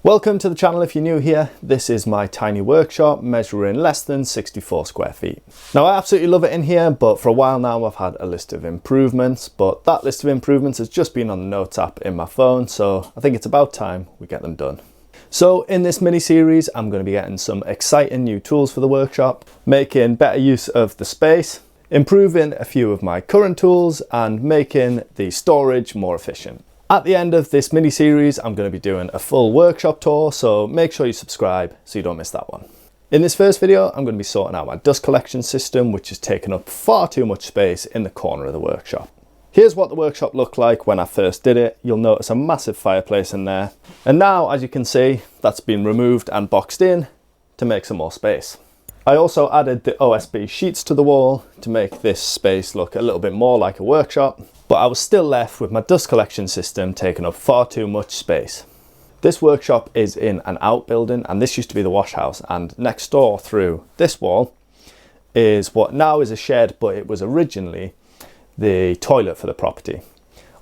Welcome to the channel if you're new here. This is my tiny workshop measuring less than 64 square feet. Now I absolutely love it in here, but for a while now I've had a list of improvements, but that list of improvements has just been on the notes app in my phone, so I think it's about time we get them done. So in this mini series I'm going to be getting some exciting new tools for the workshop, making better use of the space, improving a few of my current tools and making the storage more efficient. At the end of this mini series, I'm going to be doing a full workshop tour, so make sure you subscribe so you don't miss that one. In this first video, I'm going to be sorting out my dust collection system, which has taken up far too much space in the corner of the workshop. Here's what the workshop looked like when I first did it. You'll notice a massive fireplace in there. And now, as you can see, that's been removed and boxed in to make some more space. I also added the OSB sheets to the wall to make this space look a little bit more like a workshop. But I was still left with my dust collection system taking up far too much space. This workshop is in an outbuilding, and this used to be the wash house, and next door through this wall is what now is a shed, but it was originally the toilet for the property.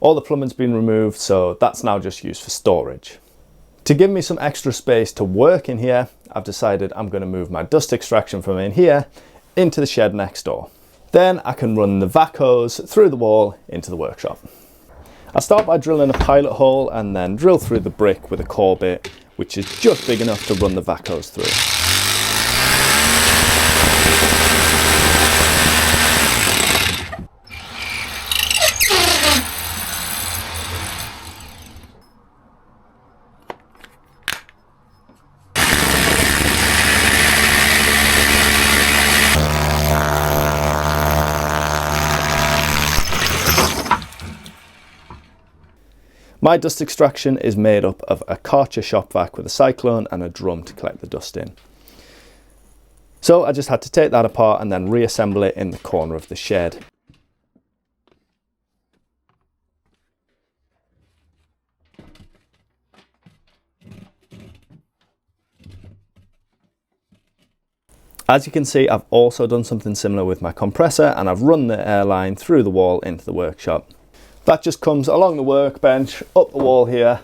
All the plumbing's been removed, so that's now just used for storage. To give me some extra space to work in here, I've decided I'm going to move my dust extraction from in here into the shed next door. Then I can run the vac hose through the wall into the workshop. I start by drilling a pilot hole and then drill through the brick with a core bit, which is just big enough to run the vac hose through. My dust extraction is made up of a Karcher shop vac with a cyclone and a drum to collect the dust in. So I just had to take that apart and then reassemble it in the corner of the shed. As you can see, I've also done something similar with my compressor, and I've run the air line through the wall into the workshop. That just comes along the workbench, up the wall here,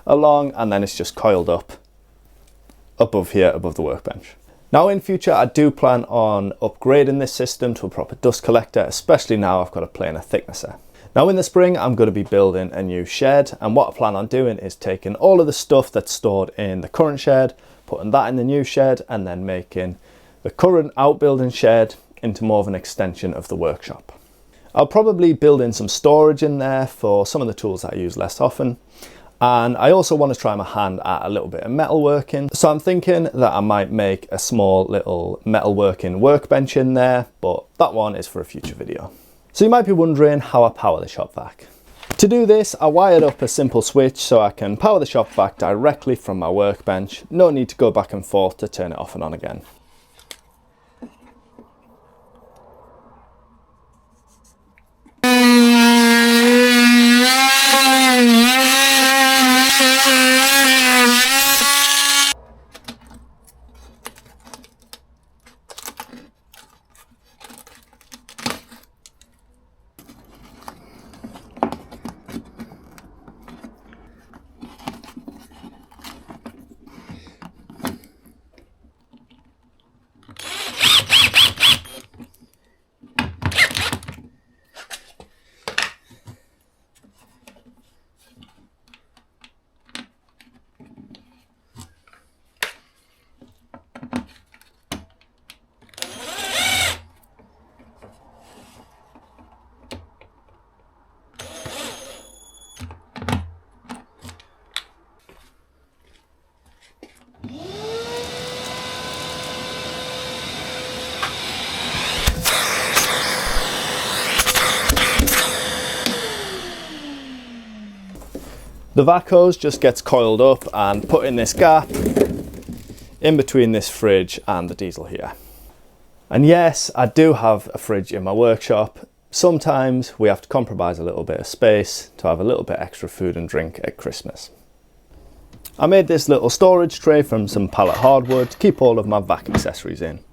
along, and then it's just coiled up above here, above the workbench. Now in future, I do plan on upgrading this system to a proper dust collector, especially now I've got a planer thicknesser. Now in the spring, I'm going to be building a new shed, and what I plan on doing is taking all of the stuff that's stored in the current shed, putting that in the new shed, and then making the current outbuilding shed into more of an extension of the workshop. I'll probably build in some storage in there for some of the tools that I use less often. And I also want to try my hand at a little bit of metalworking. So I'm thinking that I might make a small little metalworking workbench in there, but that one is for a future video. So you might be wondering how I power the shop vac. To do this, I wired up a simple switch so I can power the shop vac directly from my workbench. No need to go back and forth to turn it off and on again. The vac hose just gets coiled up and put in this gap in between this fridge and the diesel here. And yes, I do have a fridge in my workshop. Sometimes we have to compromise a little bit of space to have a little bit extra food and drink at Christmas. I made this little storage tray from some pallet hardwood to keep all of my vac accessories in.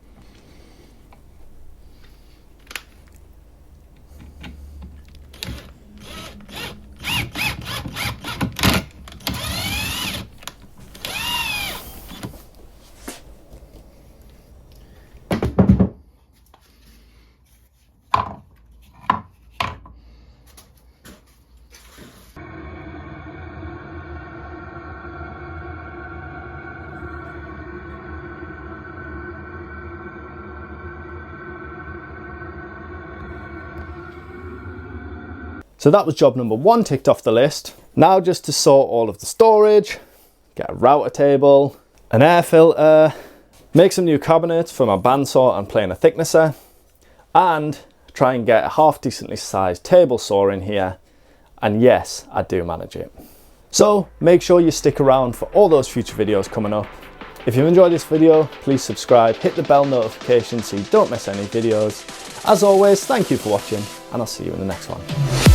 So that was job number 1 ticked off the list. Now just to sort all of the storage, get a router table, an air filter, make some new cabinets for my bandsaw and planer thicknesser, and try and get a half decently sized table saw in here. And yes, I do manage it. So make sure you stick around for all those future videos coming up. If you enjoyed this video, please subscribe, hit the bell notification so you don't miss any videos. As always, thank you for watching, and I'll see you in the next one.